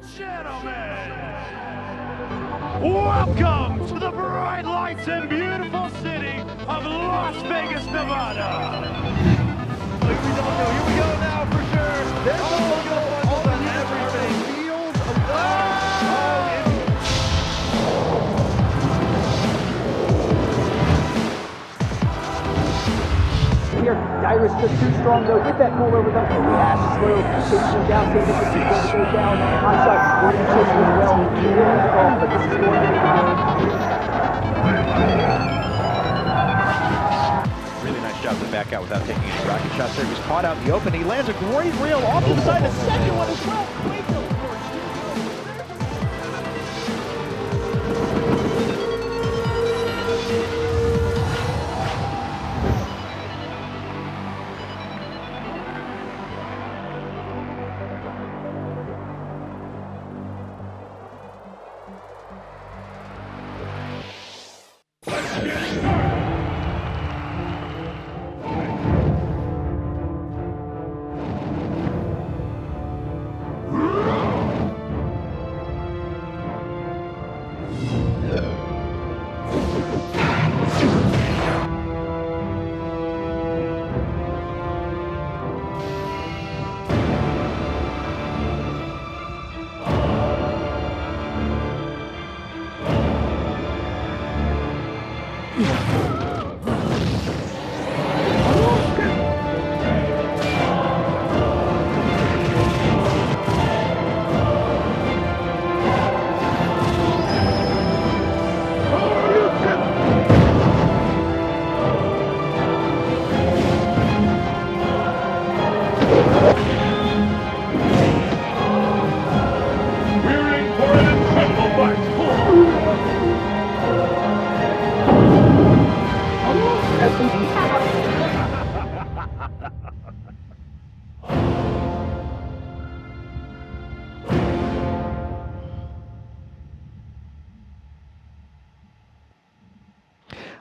Gentlemen, welcome to the bright lights and beautiful city of Las Vegas, Nevada. Here we go now for sure. There's all on everything. Feels Here, Dyrus just too strong though. Get that pull over the pass slow. Chasing down, taking the seat to go down. Onside, Gordon chasing as well. He will back off, but this is going to be really nice job to back out without taking any rocket shots there. He was caught out in the open. He lands a great rail off to the side. The second one as well. Great goal.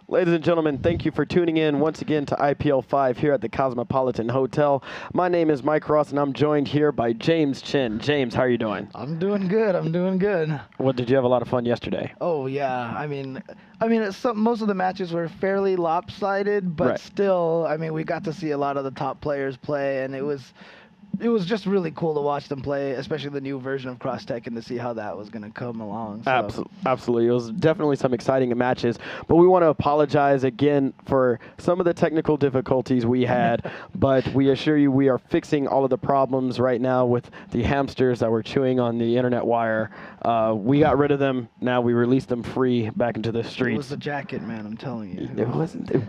Ladies and gentlemen, thank you for tuning in once again to IPL 5 here at the Cosmopolitan Hotel. My name is Mike Ross, and I'm joined here by James Chin. James, how are you doing? I'm doing good. Well, did you have a lot of fun yesterday? Oh yeah. I mean, most of the matches were fairly lopsided, but Right. still, I mean, we got to see a lot of the top players play, and it was just really cool to watch them play, especially the new version of Cross Tech, and to see how that was going to come along. So. Absolutely. It was definitely some exciting matches, but we want to apologize again for some of the technical difficulties we had, but we assure you we are fixing all of the problems right now with the hamsters that were chewing on the internet wire. We got rid of them. Now we released them free back into the streets. It was the jacket, man, I'm telling you. It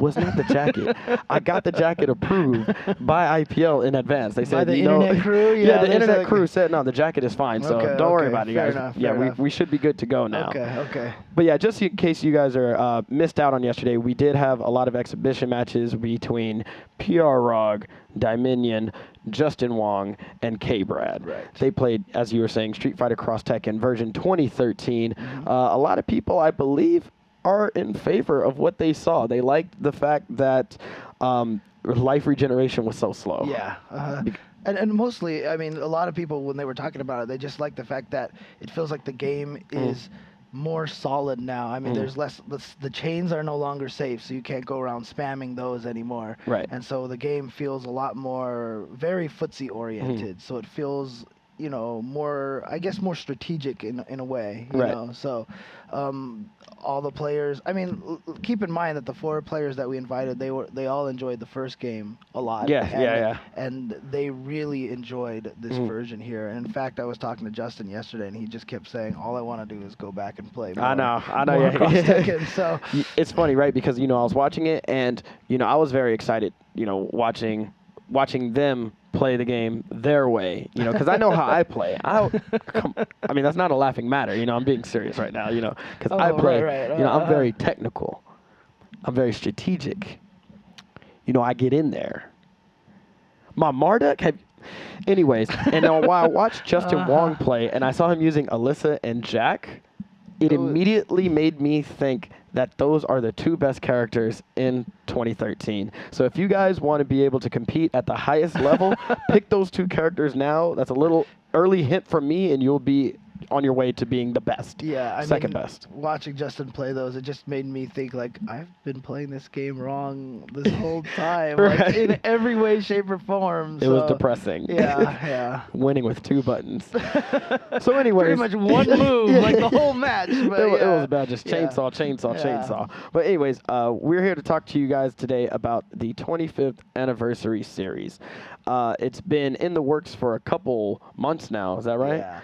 was not the jacket. I got the jacket approved by IPL in advance. They said, By the internet crew? Yeah, the they internet said- crew said, no, the jacket is fine, so Okay, don't worry okay, about it, you fair guys. enough, Yeah, fair enough. we should be good to go now. Okay. But yeah, just in case you guys are missed out on yesterday, we did have a lot of exhibition matches between PR Rog, Dominion, Justin Wong, and K-Brad. Right. They played, as you were saying, Street Fighter Cross Tekken version 2013. A lot of people, I believe, are in favor of what they saw. They liked the fact that life regeneration was so slow. Yeah. And mostly, I mean, a lot of people, when they were talking about it, they just like the fact that it feels like the game is more solid now. I mean, there's less, the chains are no longer safe, so you can't go around spamming those anymore. Right. And so the game feels a lot more, very footsie oriented. So it feels, you know, more, I guess, more strategic in a way, you Right. know. So all the players, I mean, keep in mind that the 4 players that we invited, they all enjoyed the first game a lot. Yeah, and, yeah. And they really enjoyed this version here. And in fact, I was talking to Justin yesterday, and he just kept saying, all I want to do is go back and play more. I know. More Yeah. Cross Tekken. So It's funny, right? Because, I was watching it, and, I was very excited, watching them play the game their way, because I know how I play. I mean, that's not a laughing matter, I'm being serious right now, because I play, right. I'm very technical. I'm very strategic. I get in there. My Marduk, anyways, and while I watched Justin Wong play, and I saw him using Alyssa and Jack, it immediately made me think that those are the 2 best characters in 2013. So if you guys want to be able to compete at the highest level, pick those 2 characters now. That's a little early hint from me, and you'll be on your way to being the best. Yeah, I second mean, best. Watching Justin play those, it just made me think like I've been playing this game wrong this whole time, Right. like in every way, shape, or form. It was so, depressing. Yeah, Winning with 2 buttons. yeah. So anyways. Pretty much one move, like the whole match. But It yeah. was bad, just Yeah. chainsaw. Yeah. But anyways, we're here to talk to you guys today about the 25th anniversary series. It's been in the works for a couple months now. Is that right? Yeah.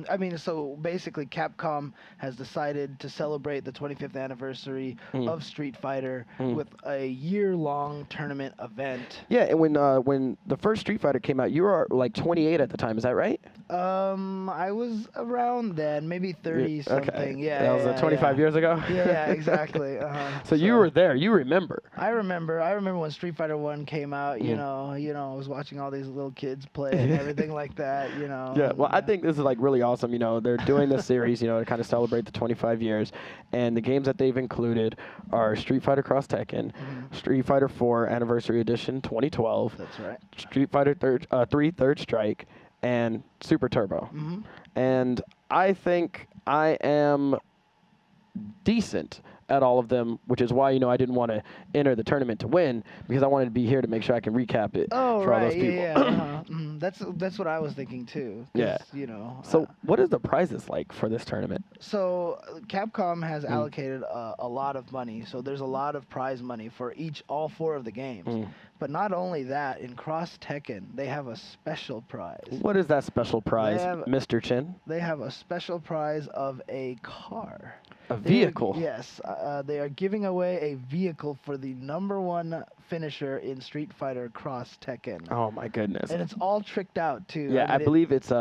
I mean, so basically, Capcom has decided to celebrate the 25th anniversary of Street Fighter with a year-long tournament event. Yeah, and when the first Street Fighter came out, you were like 28 at the time. Is that right? I was around then, maybe 30 something. Okay. Yeah, That was 25 years ago. Yeah, exactly. So you were there. You remember. I remember when Street Fighter 1 came out. You know, I was watching all these little kids play and everything like that. You know. Yeah, well, I and, think this is like really awesome. You know, they're doing this series, you know, to kind of celebrate the 25 years, and the games that they've included are Street Fighter Cross Tekken, Street Fighter 4 Anniversary Edition 2012, That's right. Street Fighter 3 Third Strike, and Super Turbo. And I think I am decent at all of them, which is why, you know, I didn't want to enter the tournament to win, because I wanted to be here to make sure I can recap it Oh, for right. all those people. Yeah. That's what I was thinking too. 'Cause, Yeah. You know. So what is the prizes like for this tournament? So Capcom has allocated a lot of money. So there's a lot of prize money for all 4 of the games. But not only that, in Cross Tekken, they have a special prize. What is that special prize, have- Mr. Chin? They have a special prize of a car. A They are- vehicle? Yes. They are giving away a vehicle for the #1 finisher in Street Fighter Cross Tekken. Oh my goodness. And it's all tricked out too. Yeah, I mean, believe it's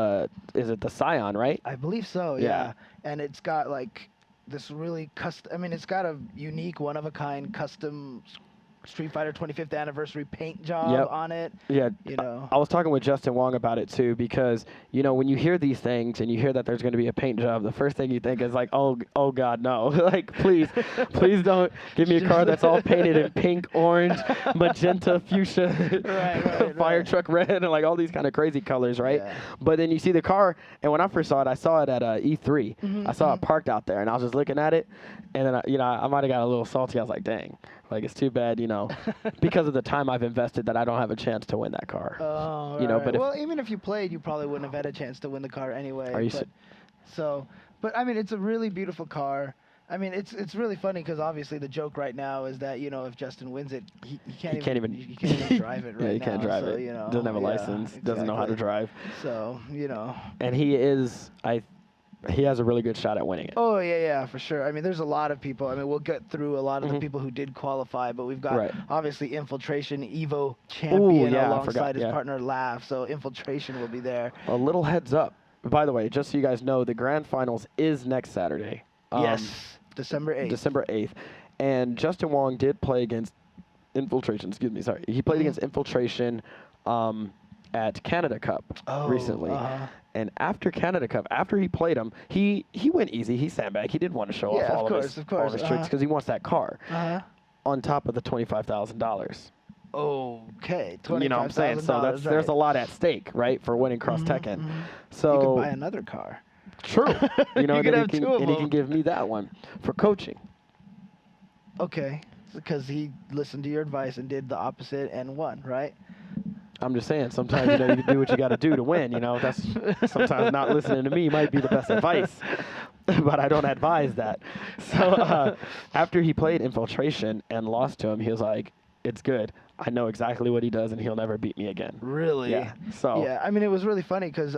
is it the Scion, right? I believe so, Yeah. yeah. And it's got like this really it's got a unique, one-of-a-kind custom Street Fighter 25th anniversary paint job Yep. on it. Yeah. You know. I was talking with Justin Wong about it too, because you know when you hear these things and you hear that there's going to be a paint job, the first thing you think is like, oh God, no! Like please don't give me a car that's all painted in pink, orange, magenta, fuchsia, Right, fire right. truck red, and like all these kind of crazy colors, right? Yeah. But then you see the car, and when I first saw it at E3. I saw it parked out there, and I was just looking at it, and then I might have got a little salty. I was like, dang. Like, it's too bad, you know, because of the time I've invested that I don't have a chance to win that car. Oh, You know, right. but if- well, even if you played, you probably wouldn't have had a chance to win the car anyway. Are you but I mean, it's a really beautiful car. I mean, it's really funny because obviously the joke right now is that, you know, if Justin wins it, he can't even drive it right now. Yeah, he can't drive so, it. You know, Doesn't have a yeah, license. Doesn't know how to exactly. drive. So, you know. And he has a really good shot at winning it. Oh, yeah, for sure. I mean, there's a lot of people. I mean, we'll get through a lot of the people who did qualify, but we've got Right. obviously Infiltration Evo champion yeah, I alongside forgot, his yeah. partner Laugh. So Infiltration will be there. A little heads up. By the way, just so you guys know, the grand finals is next Saturday. Yes, December 8th. December 8th. And Justin Wong did play against Infiltration. Excuse me, sorry. He played against Infiltration at Canada Cup recently. And after Canada Cup, after he played him, he went easy. He sandbagged. He didn't want to show Yeah, off of all course, of of course, his tricks because he wants that car Uh-huh. on top of the $25,000. Okay, $25,000. You know what I'm saying? So there's a lot at stake, right, for winning Cross Tekken. So You could buy another car. true. You know, You and could then have two of and he them. can give me that one for coaching. Okay, because he listened to your advice and did the opposite and won, right? I'm just saying, sometimes, you know, you can do what you got to do to win. You know, that's sometimes not listening to me might be the best advice, but I don't advise that. So after he played Infiltration and lost to him, he was like, it's good. I know exactly what he does, and he'll never beat me again. Really? Yeah. So Yeah, I mean, it was really funny because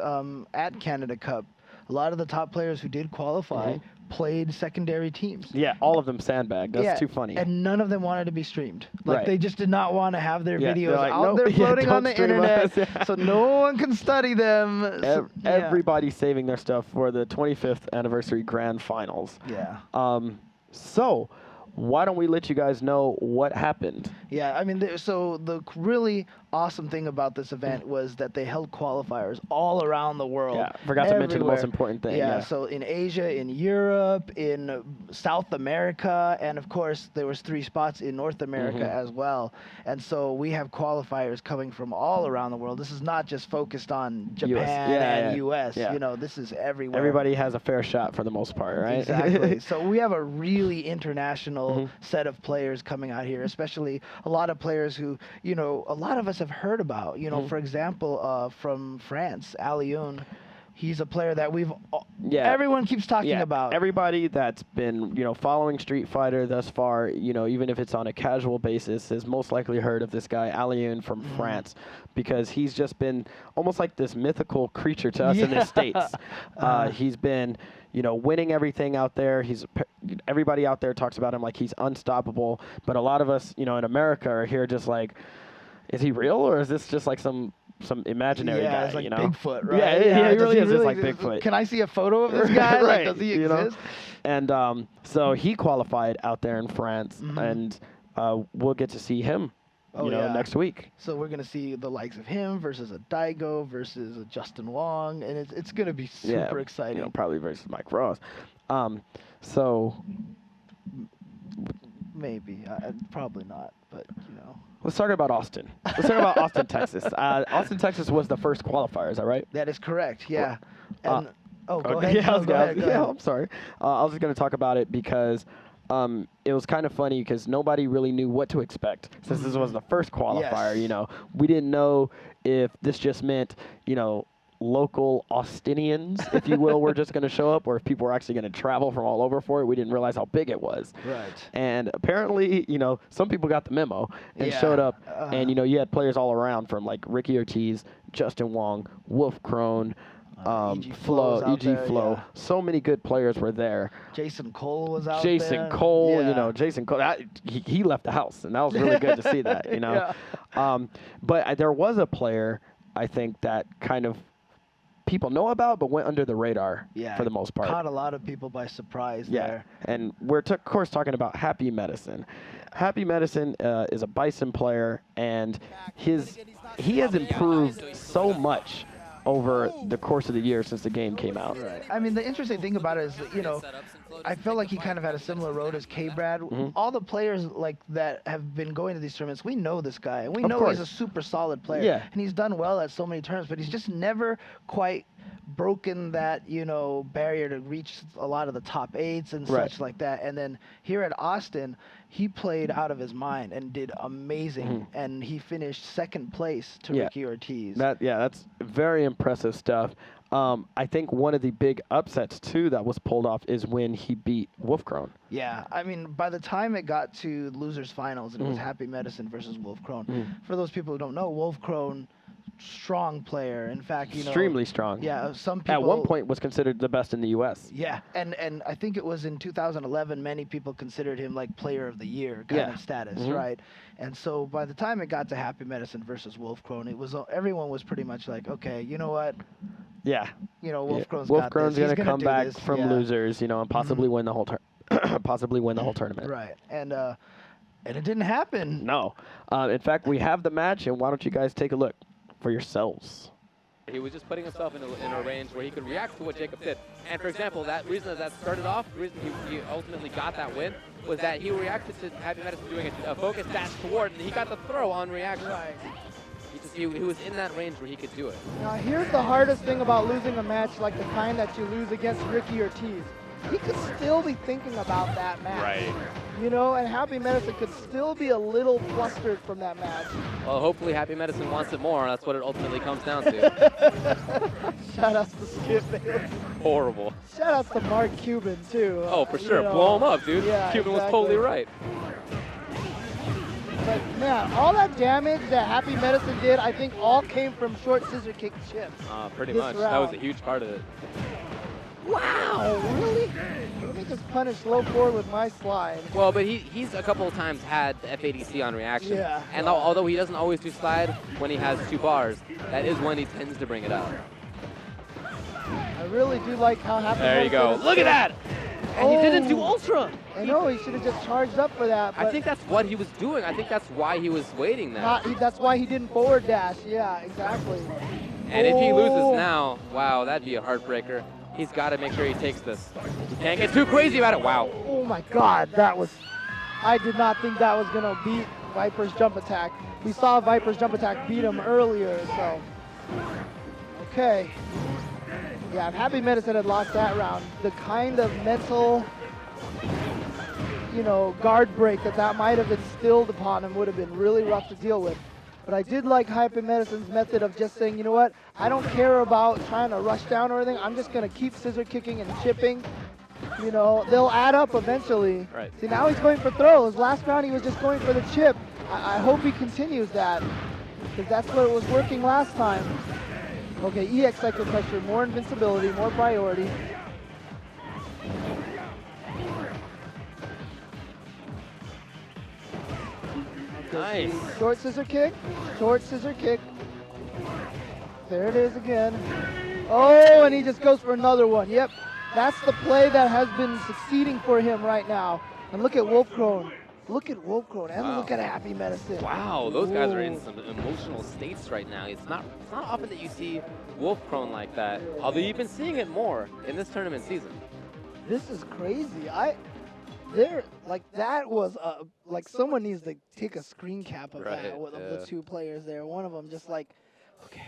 at Canada Cup, a lot of the top players who did qualify played secondary teams. yeah, all of them sandbag. That's Yeah, too funny. And none of them wanted to be streamed. Like Right. they just did not want to have their Yeah, videos they're like, out "Nope, there yeah, floating on don't the stream internet, us." Yeah. so no one can study them. Yeah. Everybody's saving their stuff for the 25th anniversary grand finals. Yeah. So why don't we let you guys know what happened? Yeah, I mean, so the really awesome thing about this event was that they held qualifiers all around the world. Yeah, forgot to mention the most everywhere. important thing. Yeah, Yeah. so in Asia, in Europe, in South America, and of course there was 3 spots in North America as well. And so we have qualifiers coming from all around the world. This is not just focused on Japan and US. Yeah. You know, this is everywhere. Everybody has a fair shot for the most part, right? Exactly. So we have a really international set of players coming out here, especially a lot of players who, you know, a lot of us have heard about. You know, for example, from France, Alioune. He's a player that everyone keeps talking about. Everybody that's been, you know, following Street Fighter thus far, you know, even if it's on a casual basis, has most likely heard of this guy, Alioune from France, because he's just been almost like this mythical creature to us in the States. He's been, you know, winning everything out there. Everybody out there talks about him like he's unstoppable, but a lot of us, you know, in America are here just like, is he real or is this just like some imaginary guy, it's like you know? Bigfoot, right? Yeah, he does really is just like Bigfoot. Can I see a photo of this guy? Right, Like, does he you know? exist? And so he qualified out there in France, and we'll get to see him, next week. So we're gonna see the likes of him versus a Daigo versus a Justin Wong, and it's gonna be super exciting. You know, probably versus Mike Ross. So Maybe, probably not, but you know. let's talk about Austin. Let's talk about Austin, Texas. Austin, Texas was the first qualifier. Is that right? That is correct. Yeah. And go Okay, ahead. Yeah, No, go ahead, go ahead. I'm sorry. I was just going to talk about it because it was kind of funny because nobody really knew what to expect since this was the first qualifier. Yes. You know, we didn't know if this just meant, you know, local Austinians, if you will, were just going to show up, or if people were actually going to travel from all over for it. We didn't realize how big it was. Right. And apparently, you know, some people got the memo and Yeah. showed up. And, you know, you had players all around from like Ricky Ortiz, Justin Wong, Wolf Crone, E.G. Flow's out E.G. there, Flow. yeah. So many good players were there. Jason Cole was out Jason there. Cole, Yeah. you know, Jason Cole, he left the house, and that was really good to see that, you know. But there was a player, I think, that kind of people know about, but went under the radar for the most part. Caught a lot of people by surprise Yeah, there. and we're of course talking about Happy Medicine. Happy Medicine is a Bison player, and he has improved so much over the course of the year since the game came out. Right. I mean, the interesting thing about it is that, you know, I feel like he kind of had a similar road as K-Brad. All the players like that have been going to these tournaments, we know this guy, and we know he's a super solid player. Yeah. And he's done well at so many tournaments, but he's just never quite broken that, you know, barrier to reach a lot of the top 8s and Right. such like that. And then here at Austin, he played out of his mind and did amazing, and he finished 2nd place to Ricky Ortiz. That's very impressive stuff. I think one of the big upsets too that was pulled off is when he beat Wolf Crone. Yeah, I mean, by the time it got to losers finals, and it was Happy Medicine versus Wolf Crone. For those people who don't know, Wolf Crone, strong player. In fact, you know, Extremely strong. Yeah, some people At one point was considered the best in the U.S. Yeah, and I think it was in 2011. Many people considered him like Player of the Year kind of status, right? And so by the time it got to Happy Medicine versus Wolf Crone, it was everyone was pretty much like, okay, you know what? Yeah. You know, Wolf Crone's Wolf got Crone's this. He's gonna gonna come do back this. from Yeah. losers, you know, and possibly win the whole possibly win the whole tournament. Right, and it didn't happen. No. In fact, we have the match, and why don't you guys take a look for yourselves? He was just putting himself in a range where he could react to what Jacob did. And for example, that reason that started off, the reason he ultimately got that win was that he reacted to Happy Medicine doing a focus dash toward, and he got the throw on reaction. Right. He was in that range where he could do it. Now here's the hardest thing about losing a match like the kind that you lose against Ricky Ortiz. He could still be thinking about that match. Right. You know, and Happy Medicine could still be a little flustered from that match. Well, hopefully Happy Medicine wants it more. That's what it ultimately comes down to. Shout outs to Skip Bayless. Horrible. Shout outs to Mark Cuban too. Oh, for sure. You know, Blow him up, dude. Yeah, Cuban was exactly. totally right. But man, all that damage that Happy Medicine did, I think all came from short scissor kick chips. Pretty This much. That was round. a huge part of it. Wow, really? Let me just punish low forward with my slide. Well, but he's a couple of times had the FADC on reaction. Yeah. And although he doesn't always do slide when he has 2 bars, that is when he tends to bring it up. I really do like how Happy There you Medicine go. is Look at that! And he didn't do Ultra. I know, he should have just charged up for that. I But think that's what he was doing. I think that's why he was waiting there. that's why he didn't forward dash. Yeah, exactly. And if he Oh. loses now, wow, that'd be a heartbreaker. He's got to make sure he takes this. He can't get too crazy about it. Wow. Oh my God, that was. I did not think that was gonna beat Viper's jump attack. We saw Viper's jump attack beat him earlier, so. Okay. Yeah, if Happy Medicine had lost that round, the kind of mental, guard break that might have instilled upon him would have been really rough to deal with. But I did like Happy Medicine's method of just saying, you know what, I don't care about trying to rush down or anything. I'm just going to keep scissor kicking and chipping. They'll add up eventually. Right. See, now he's going for throws. Last round he was just going for the chip. I hope he continues that, because that's what was working last time. Okay, EX Psycho Crusher, more invincibility, more priority. Nice. Short scissor kick, short scissor kick. There it is again. Oh, and he just goes for another one. Yep, that's the play that has been succeeding for him right now. And look at Wolfkrone. Look at Wolfkrone, and look at Happy Medicine. Wow, those guys are in Whoa. some emotional states right now. It's not often that you see Wolfkrone like that, although you've been seeing it more in this tournament season. This is crazy. That was like someone needs to take a screen cap of Right, that of the yeah. two players there. One of them just like, okay.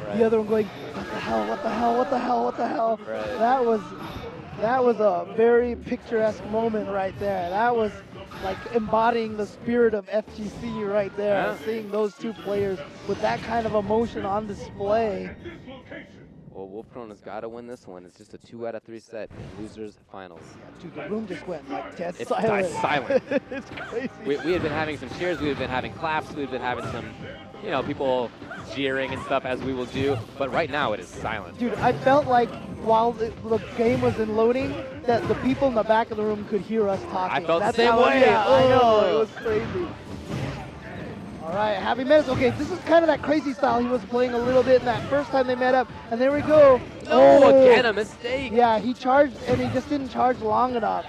Right. The other one going, what the hell? Right. That was a very picturesque moment right there. That was like embodying the spirit of FGC right there. Yeah. Seeing those two players with that kind of emotion on display. Well, Wolfkrone has got to win this one. It's just a 2 out of 3 set in losers finals. Dude, the room just went like dead It's silent. silent. It's crazy. We had been having some cheers, we had been having claps, we had been having some, people jeering and stuff, as we will do. But right now it is silent. Dude, I felt like while the game was in loading, that the people in the back of the room could hear us talking. I felt the That's same how- way. Yeah, I know. Oh. It was crazy. All right, Happy Medicine. Okay, this is kind of that crazy style he was playing a little bit in that first time they met up. And there we go. Oh, again, a mistake. Yeah, he charged, and he just didn't charge long enough.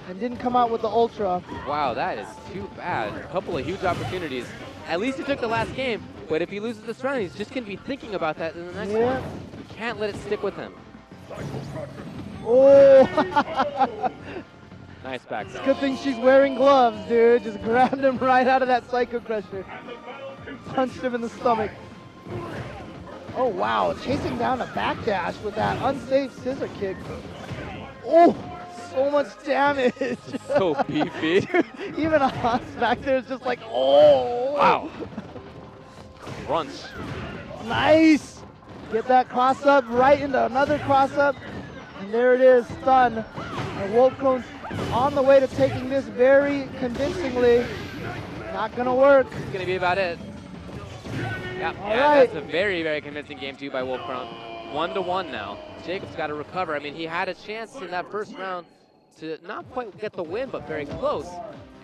And didn't come out with the Ultra. Wow, that is too bad. A couple of huge opportunities. At least he took the last game, but if he loses this round, he's just going to be thinking about that in the next Yeah. one. You can't let it stick with him. Oh! Nice back down. Good thing she's wearing gloves, dude. Just grabbed him right out of that Psycho Crusher. Punched him in the stomach. Oh, wow. Chasing down a backdash with that unsafe scissor kick. Oh, so much damage. So beefy. Dude, even Hans back there is just like, oh. Wow. Crunch. Nice. Get that cross up right into another cross up. And there it is, stun. And Wolfkrone's on the way to taking this very convincingly. Not gonna work. It's going to be about it. Yep, All yeah, right. that's a very, very convincing game too by Wolfkrone. 1-1 now. Jacob's got to recover. I mean, he had a chance in that first round to not quite get the win, but very close.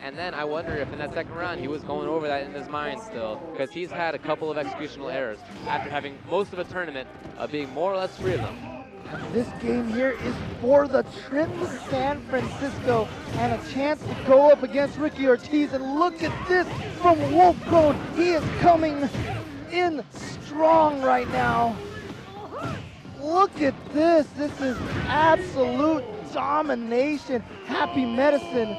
And then I wonder if in that second round he was going over that in his mind still, because he's had a couple of executional errors after having most of a tournament being more or less free of them. This game here is for the trip to San Francisco and a chance to go up against Ricky Ortiz. And look at this from Wolfkrone. He is coming in strong right now. Look at this. This is absolute domination. Happy Medicine.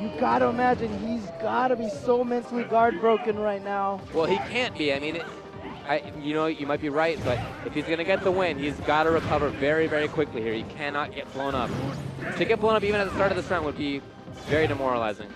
You got to imagine he's got to be so mentally guard broken right now. Well, he can't be. I mean, you might be right, but if he's going to get the win, he's got to recover very, very quickly here. He cannot get blown up. To get blown up even at the start of this round would be very demoralizing.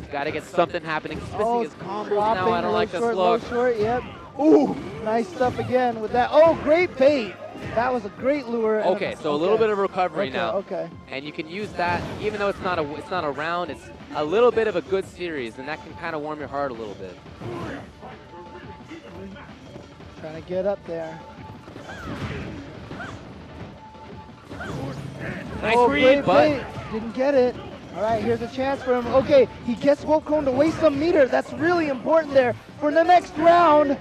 He's got to get something happening. He's missing his combos now. I don't like this low look. short, yep. Ooh, nice stuff again with that. Oh, great bait. That was a great lure. and Okay, so a little bit of recovery now. Okay. And you can use that, even though it's not a round, it's a little bit of a good series, and that can kind of warm your heart a little bit. Trying to get up there. Nice Oh, read, great but bait. Didn't get it. All right, here's a chance for him. Okay, he gets Wolfkrone to waste some meter. That's really important there for the next round.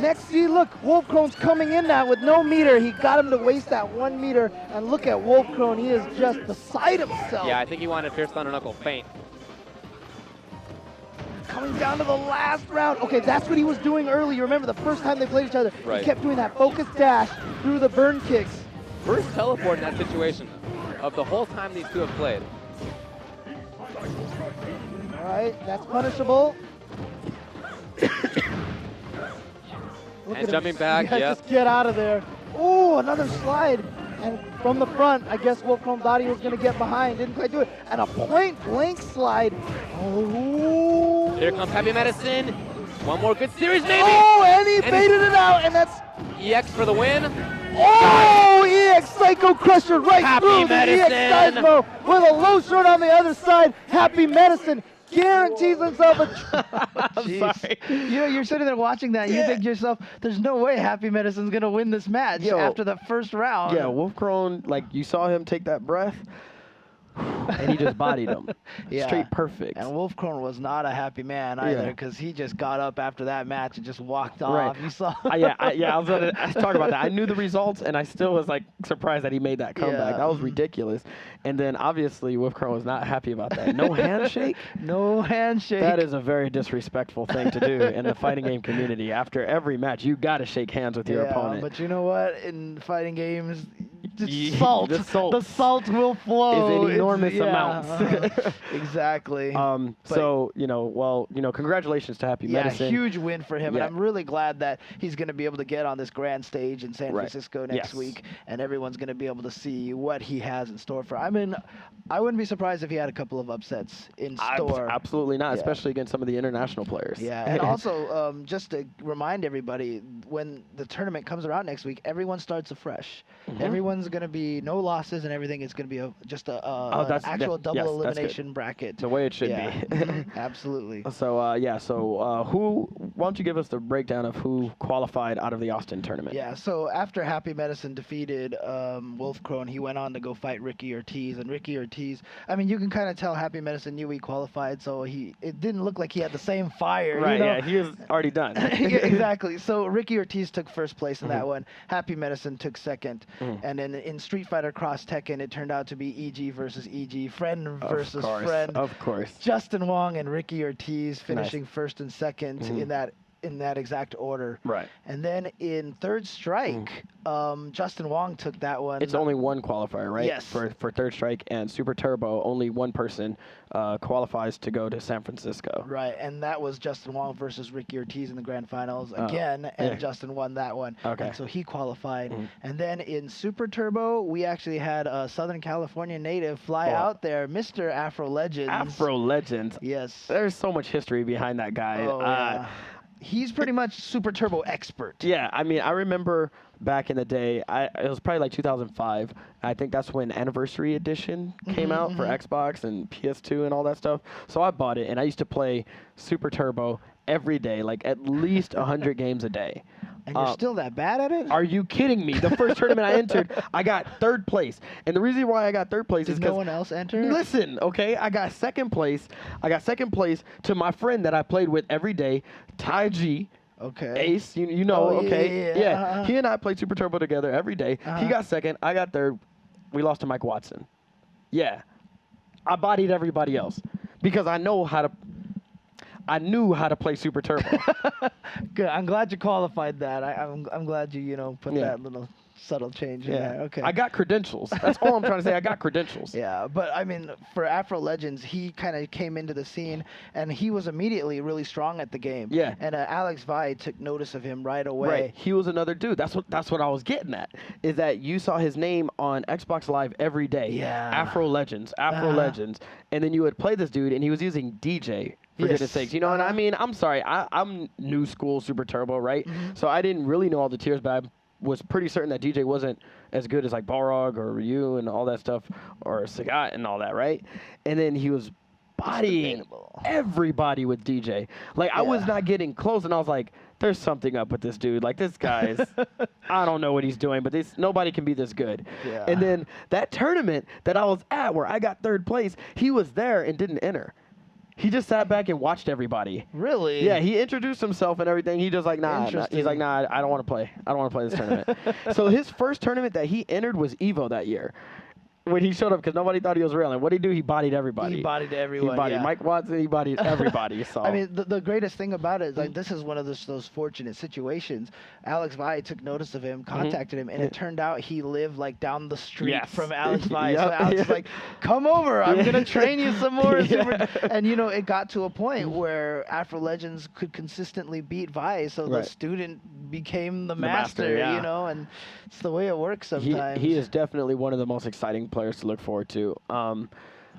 Next, see, look, Wolfcrone's coming in now with no meter. He got him to waste that 1 meter, and look at Wolfcrone. He is just beside himself. Yeah, I think he wanted Fierce Thunder Knuckle faint. Coming down to the last round. Okay, that's what he was doing earlier. Remember, the first time they played each other, Right. he kept doing that focus dash through the burn kicks. First teleport in that situation of the whole time these two have played. All right, that's punishable. Look And at jumping him. back, Yeah, yep. just get out of there. Ooh, another slide. And from the front, I guess Wolfcrone thought he was going to get behind. Didn't quite do it. And a point blank slide. Oh. Here comes Happy Medicine. One more good series, maybe. Oh, and he And baited it out. And that's. EX for the win. Oh, EX Psycho Crusher right Happy through Medicine. the EX Seismo with a low short on the other side. Happy Medicine guarantees himself a. Jeez. You're sitting there watching that. You think to yourself, there's no way Happy Medicine's going to win this match Yo. after the first round. Yeah, Wolfcrone, like you saw him take that breath, and he just bodied him. Yeah. Straight perfect. And Wolfcrone was not a happy man either Yeah. because he just got up after that match and just walked Right. off. You saw. I was gonna talk about that. I knew the results, and I still was like surprised that he made that comeback. Yeah. That was ridiculous. And then obviously Wolfcrone was not happy about that. No handshake. No handshake. That is a very disrespectful thing to do in the fighting game community. After every match, you got to shake hands with your opponent. But you know what? In fighting games, Yeah, just salt. the salt. The salt will flow. Is in enormous yeah, amounts. Exactly. But, so, congratulations to Happy Yeah, Medicine. huge win for him, Yeah. and I'm really glad that he's going to be able to get on this grand stage in San Right. Francisco next Yes. week, and everyone's going to be able to see what he has in store for. I mean, I wouldn't be surprised if he had a couple of upsets in store. Absolutely not, Yeah. especially against some of the international players. Yeah, and also just to remind everybody, when the tournament comes around next week, everyone starts afresh. Mm-hmm. Everyone's going to be no losses and everything. It's going to be just an that's- actual that- double yes, that's good. elimination bracket. The way it should Yeah, be. absolutely. Why don't you give us the breakdown of who qualified out of the Austin tournament? Yeah, so after Happy Medicine defeated Wolfcrone, he went on to go fight Ricky Ortiz. And Ricky Ortiz, I mean, you can kind of tell Happy Medicine knew he qualified, so it didn't look like he had the same fire. Right, you know? yeah, he was already done. Yeah, exactly. So Ricky Ortiz took first place in Mm-hmm. that one. Happy Medicine took second. And then in Street Fighter Cross Tekken, it turned out to be EG versus EG, friend versus friend. Of course. Justin Wong and Ricky Ortiz finishing first and 2nd in that exact order. Right. And then in Third Strike, Justin Wong took that one. It's only one qualifier, right? Yes. For Third Strike and Super Turbo, only one person qualifies to go to San Francisco. Right, and that was Justin Wong versus Ricky Ortiz in the grand finals again, and yeah. Justin won that one. Okay. And so he qualified. And then in Super Turbo, we actually had a Southern California native fly Wow. out there, Mr. Afro Legends. Afro Legends. Yes. There's so much history behind that guy. Oh, yeah. He's pretty much Super Turbo expert. Yeah, I mean, I remember back in the day, it was probably like 2005. I think that's when Anniversary Edition came out for Xbox and PS2 and all that stuff. So I bought it, and I used to play Super Turbo every day, like at least 100 games a day. And you're still that bad at it? Are you kidding me? The first tournament I entered, I got third place. And the reason why I got third place is Did because no one else enter? Listen, okay? I got second place. I got second place to my friend that I played with every day, Ty G. Okay. Ace, you know, Oh, yeah, okay? yeah, uh-huh. He and I played Super Turbo together every day. He got second, I got third. We lost to Mike Watson. Yeah. I bodied everybody else because I knew how to play Super Turbo. Good. I'm glad you qualified that. I'm glad you put Yeah. that little subtle change in there. Okay. I got credentials. That's all I'm trying to say. I got credentials. Yeah, but I mean, for Afro Legends, he kind of came into the scene, and he was immediately really strong at the game. Yeah. And Alex Vai took notice of him right away. Right. He was another dude. That's what I was getting at. Is that you saw his name on Xbox Live every day. Yeah. Afro Legends. And then you would play this dude, and he was using DJ. For Yes. goodness sakes, and I mean, I'm sorry, I'm new school Super Turbo, right? So I didn't really know all the tiers, but I was pretty certain that DJ wasn't as good as like Balrog or Ryu and all that stuff, or Sagat and all that, right? And then he was bodying debatable. everybody with DJ. Like I was Yeah. not getting close, and I was like, "There's something up with this dude. Like this guy's, I don't know what he's doing, but nobody can be this good." Yeah. And then that tournament that I was at, where I got third place, he was there and didn't enter. He just sat back and watched everybody. Really? Yeah, he introduced himself and everything. He just like, nah. He's like, nah, I don't want to play. I don't want to play this tournament. So his first tournament that he entered was EVO that year. When he showed up, because nobody thought he was real. And what did he do? He bodied everybody. He bodied everyone. He bodied yeah. Mike Watson. He bodied everybody. So I mean, the greatest thing about it is like this is one of those fortunate situations. Alex Vai took notice of him, contacted him, and it turned out he lived like down the street Yes. from Alex Vai. Yep. So Alex was like, "Come over, I'm gonna train you some more." Yeah. And you know, it got to a point where Afro Legends could consistently beat Vai, so the Right. student became the master, master. yeah. You know, and it's the way it works sometimes. he is definitely one of the most exciting players to look forward to.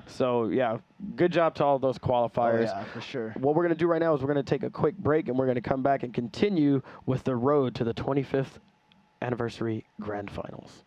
So yeah, good job to all those Oh, qualifiers. yeah, for sure. What we're going to do right now is we're going to take a quick break and we're going to come back and continue with the road to the 25th anniversary grand finals.